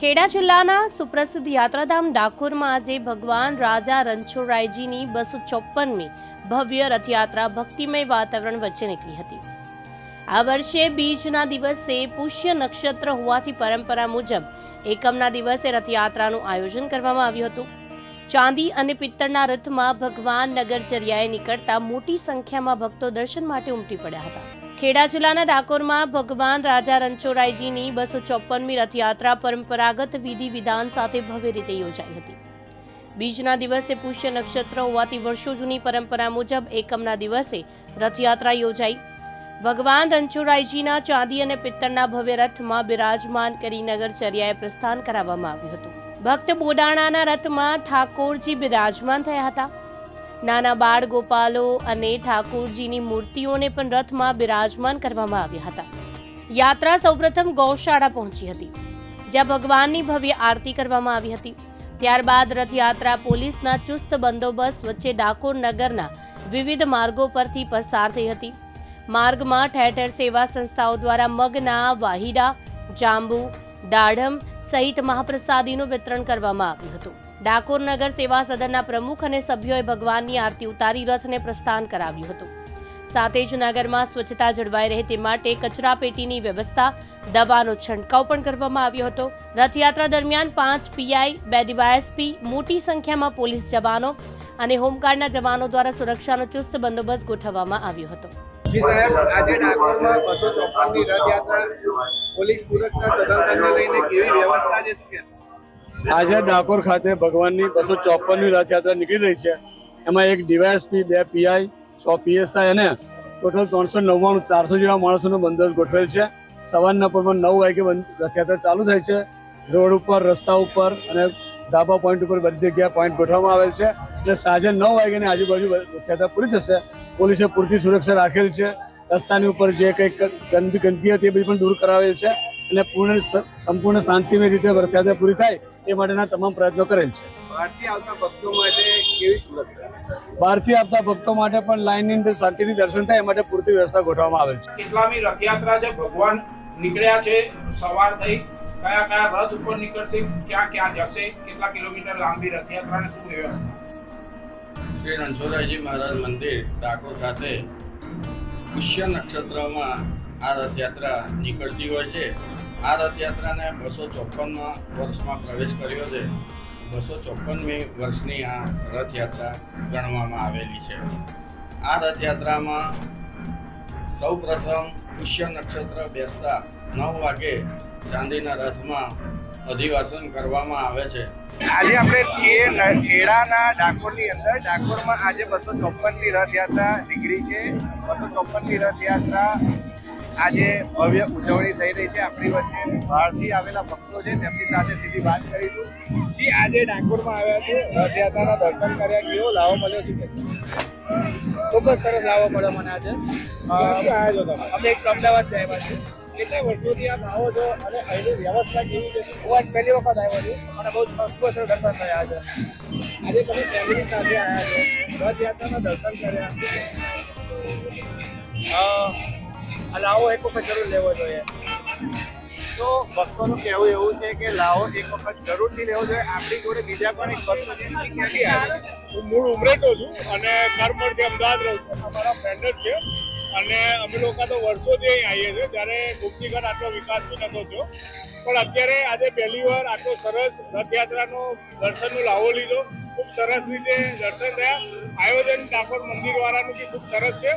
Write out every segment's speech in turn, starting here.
ખેડા જિલ્લાના સુપ્રસિદ્ધ યાત્રાધામ ડાકોરમાં આજે ભગવાન રાજા રણછોડરાયજીની 254મી ભવ્ય રથયાત્રા ભક્તિમય વાતાવરણ વચ્ચે નીકળી હતી। આ વર્ષે બીજના દિવસે પુષ્ય નક્ષત્ર હોવાથી પરંપરા મુજબ એકમના દિવસે રથયાત્રાનું આયોજન કરવામાં આવ્યું હતું। ચાંદી અને પિત્તળના રથમાં ભગવાન નગરચર્યાએ નીકળતા મોટી સંખ્યામાં ભક્તો દર્શન માટે ઉમટી પડ્યા હતા। ખેડા જિલ્લાના ડાકોરમાં ભગવાન રાજા રણછોડરાયજીની 254મી રથયાત્રા પરંપરાગત વિધિ વિધાન સાથે ભવ્ય રીતે યોજાઈ હતી। બીજના દિવસે પુષ્ય નક્ષત્ર હોવાથી વર્ષો જૂની પરંપરા મુજબ એકમના દિવસે રથયાત્રા યોજાઈ। ભગવાન રણછોડરાયજીના ચાંદી અને પિત્તળના ભવ્ય રથમાં બિરાજમાન કરી નગરચર્યાએ પ્રસ્થાન કરાવવામાં આવ્યું હતું। ભક્ત બોડાણાના રથમાં ઠાકોરજી બિરાજમાન થયા હતા। નાના બાળ ગોપાલો અને ઠાકોરજીની મૂર્તિઓને પણ રથમાં બિરાજમાન કરવામાં આવ્યા હતા। યાત્રા સૌપ્રથમ ગૌશાળા પહોંચી હતી, જ્યાં ભગવાનની ભવ્ય આરતી કરવામાં આવી હતી। ત્યારબાદ રથયાત્રા પોલીસના ચુસ્ત બંદોબસ્ત વચ્ચે ડાકોર નગરના વિવિધ માર્ગો પરથી પસાર થઈ હતી। માર્ગમાં ઠેર ઠેર સેવા સંસ્થાઓ દ્વારા મગના વાહિડા, જાંબુ, દાડમ સહિત મહાપ્રસાદીનું વિતરણ કરવામાં આવ્યું હતું। ડાકોર નગર સેવા સદનના પ્રમુખ અને સભ્યોએ ભગવાનની આરતી ઉતારી રથને પ્રસ્થાન કરાવ્યું હતું। સાથે જ નગરમાં સ્વચ્છતા જળવાઈ રહે તે માટે કચરા પેટીની વ્યવસ્થા, દવાનો છંટકાવ પણ કરવામાં આવ્યો હતો। રથયાત્રા દરમિયાન 5 પીઆઈ, 2 ડીવાયએસપી, મોટી સંખ્યામાં પોલીસ જવાનો અને હોમગાર્ડના જવાનો દ્વારા સુરક્ષાનો ચુસ્ત બંદોબસ્ત ગોઠવવામાં આવ્યો હતો। આજે ડાકોરમાં 254મી રથયાત્રા પોલીસ સુરક્ષા સદનને લઈને કેવી વ્યવસ્થા છે? શું આજે ડાકોર ખાતે ભગવાનની 254મી રથયાત્રા નીકળી રહી છે। એમાં 1 ડીવાયએસપી, 2 પીઆઈ, 100 પીએસઆઈ અને ટોટલ 399 400 જેવા માણસોનો બંદોબસ્ત ગોઠવેલ છે। સવારના પોરમાં 9 વાગે રથયાત્રા ચાલુ થાય છે। રોડ ઉપર, રસ્તા ઉપર અને ધાબા પોઈન્ટ ઉપર બધી જગ્યાએ પોઈન્ટ ગોઠવવામાં આવેલ છે અને સાંજે 9 વાગ્યાની આજુબાજુ રથયાત્રા પૂરી થશે। પોલીસે પૂરતી સુરક્ષા રાખેલ છે। રસ્તાની ઉપર જે કંઈક ગંદકી હતી એ બધી પણ દૂર કરાવેલ છે અને સંપૂર્ણ શાંતિમય રીતે રથયાત્રા પૂરી થાય એ માટેના તમામ પ્રયત્નો કરેલ છે। બહારથી આવતા ભક્તો માટે કેવી સુરક્ષા? બહારથી આવતા ભક્તો માટે પણ લાઇનની અંદર શાંતિથી દર્શન થાય એ માટે પૂરતી વ્યવસ્થા ગોઠવવામાં આવેલ છે। કેટલામી રથયાત્રા છે? ભગવાન નીકળ્યા છે સવાર થઈ, કયા કયા રથ ઉપર નીકળશે, ક્યાં ક્યાં જશે, કેટલા કિલોમીટર લાંબી રથયાત્રાને શું વ્યવસ્થા? શ્રી રણછોડરાયજી મહારાજ મંદિર ડાકોર ખાતે પુષ્ય નક્ષત્રમાં આ રથયાત્રા નીકળતી હોય છે। આ રથયાત્રાને 254મા વર્ષમાં પ્રવેશ કર્યો છે। 254મી વર્ષની આ રથયાત્રા ગણવામાં આવેલી છે। આ રથયાત્રામાં સૌ પ્રથમ પુષ્ય નક્ષત્ર બેસતા 9 વાગે ચાંદીના રથમાં અધિવાસન કરવામાં આવે છે। આજે આપણે છીએ ખેડાના ડાકોરની અંદર। ડાકોરમાં આજે 254મી રથયાત્રા નીકળી છે। 254મી રથયાત્રા આજે ભવ્ય ઉજવણી થઈ રહી છે। આપણી વચ્ચે બહારથી આવેલા ભક્તો છે, તેમની સાથે સીધી વાત કરીશું। જી, આજે ડાકોરમાં આવ્યા છે, રથયાત્રાના દર્શન કર્યા, કેવો લાવો મળ્યો છે? ખૂબ જ સરસ લાવો મળ્યો મને આજે। આવ્યા છો તમે? અમે એક અમદાવાદથી આવ્યા છીએ। કેટલા વર્ષોથી આપ આવો છો અને અહીંની વ્યવસ્થા કેવી છે? હું આજ પહેલી વખત આવ્યો છું અને બહુ ખૂબ સરસ દર્શન થયા છે। આજે તમે ફેમિલી સાથે આવ્યા છો, રથયાત્રાના દર્શન કર્યા, આ લાવો એક વખત જરૂર લેવો જોઈએ। તો ભક્તોનું કહેવું એવું છે કે લાવો એક વખત જરૂરથી લેવો જોઈએ। આપણી જોડે બીજા પણ એક ભક્ત છે, ક્યાંથી આવે? હું મૂળ ઉમરેઠો છું અને કરમણથી અમદાવાદ રહું છું। અમારા ફ્રેન્ડ જ છે અને અમે લોકો તો વર્ષોથી અહીં આવીએ છીએ, જ્યારે ગુપ્તીગઢ આટલો વિકાસ બી નહોતો થયો, પણ અત્યારે આજે પહેલી વાર આટલો સરસ રથયાત્રાનો દર્શનનો લાવો લીધો। ખૂબ સરસ રીતે દર્શન થયા। આયોજન ડાકોર મંદિરવાળાનું બી ખૂબ સરસ છે,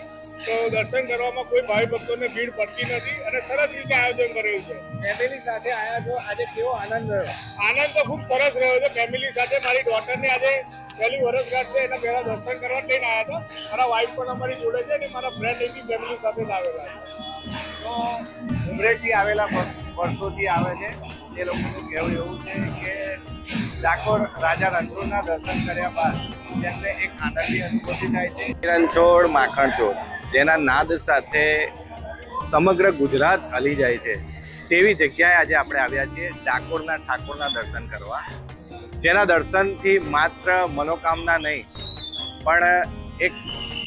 તો દર્શન કરવામાં કોઈ ભાવિ ભક્તોને ભીડ પડતી નથી અને સરસ રીતે આયોજન કરેલું છે। ફેમિલી સાથે આવ્યા છો, આજે કેવો આનંદ રહ્યો? આનંદ તો ખૂબ સરસ રહ્યો છે। ફેમિલી સાથે મારી ડોટરને આજે પહેલી વર્ષગાંઠ છે, એના પહેલા દર્શન કરવા લઈને આવ્યા હતા। મારા વાઈફ પણ અમારી જોડે છે અને મારા ફ્રેન્ડ એની ફેમિલી સાથે જ આવેલા છે। તો ઉમરેઠથી આવેલા વર્ષોથી આવે છે, એ લોકોનું કહેવું એવું છે કે ડાકોર રાજા રણછોડના દર્શન કર્યા બાદ તેમને એક આનંદની અનુભૂતિ થાય છે। રણછોડ માખણ ચોર, જેના નાદ સાથે સમગ્ર ગુજરાત હલી જાય છે, તેવી જગ્યાએ આજે આપણે આવ્યા છીએ ડાકોરના ઠાકોરના દર્શન કરવા, જેના દર્શનથી માત્ર મનોકામના નહીં પણ એક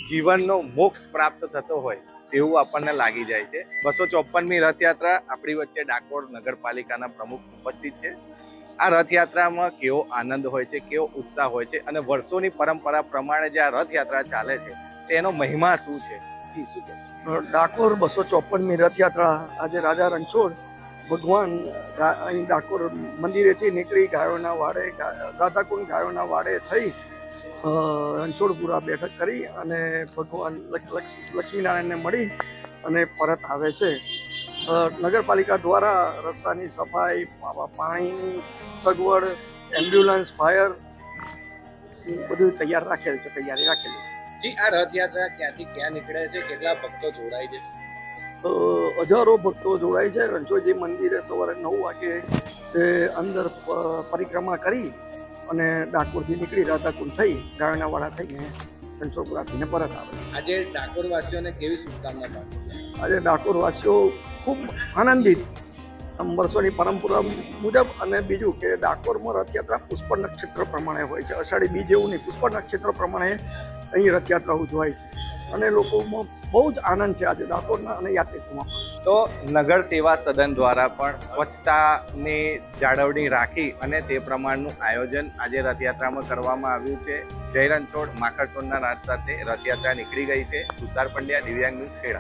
જીવનનો મોક્ષ પ્રાપ્ત થતો હોય તેવું આપણને લાગી જાય છે। 254મી રથયાત્રા આપણી વચ્ચે ડાકોર નગરપાલિકાના પ્રમુખ ઉપસ્થિત છે, આ રથયાત્રામાં કેવો આનંદ હોય છે, કેવો ઉત્સાહ હોય છે અને વર્ષોની પરંપરા પ્રમાણે જે આ રથયાત્રા ચાલે છે તેનો મહિમા શું છે? જી, શું કહેશો? ડાકોર 254મી રથયાત્રા આજે રાજા રણછોડ ભગવાન અહીં ડાકોર મંદિરેથી નીકળી ગાયોના વાડે રાધાકુંડ ગાયોના વાડે થઈ રણછોડપુરા બેઠક કરી અને ભગવાન લક્ષ્મીનારાયણને મળી અને પરત આવે છે. નગરપાલિકા દ્વારા રસ્તાની સફાઈ, પાણીની સગવડ, એમ્બ્યુલન્સ, ફાયર બધું તૈયારી રાખેલી છે. જી, આ રથયાત્રા ક્યાંથી ક્યાં નીકળે છે? કેટલા ભક્તો જોડાય છે? હજારો ભક્તો જોડાય છે. રણછોડજી મંદિરે સવારે 9 વાગે તે અંદર પરિક્રમા કરી અને ડાકોરથી નીકળી રાધાકુંડ થઈ ગાયોના વાડા થઈને રણછોડપુરા થઈને પરત આવે. આજે ડાકોરવાસીઓને કેવી શુભકામના પાઠવો છો? આજે ડાકોરવાસીઓ ખૂબ આનંદિત વર્ષોની પરંપરા મુજબ. અને બીજું કે ડાકોરમાં રથયાત્રા પુષ્પ નક્ષત્ર પ્રમાણે હોય છે. અષાઢી બીજ એવું નહીં, પુષ્પ નક્ષત્ર પ્રમાણે અહીં રથયાત્રા ઉજવાય છે અને લોકોમાં બહુ જ આનંદ છે આજે ડાકોરના અને યાત્રિકોમાં. તો નગર સેવા સદન દ્વારા પણ સ્વચ્છતાની જાળવણી રાખી અને તે પ્રમાણનું આયોજન આજે રથયાત્રામાં કરવામાં આવ્યું છે. જય રણછોડ, માખણ સોનના નાદ સાથે રથયાત્રા નીકળી ગઈ છે. તુષાર પંડ્યા, દિવ્યાંગ ન્યૂઝ, ખેડા.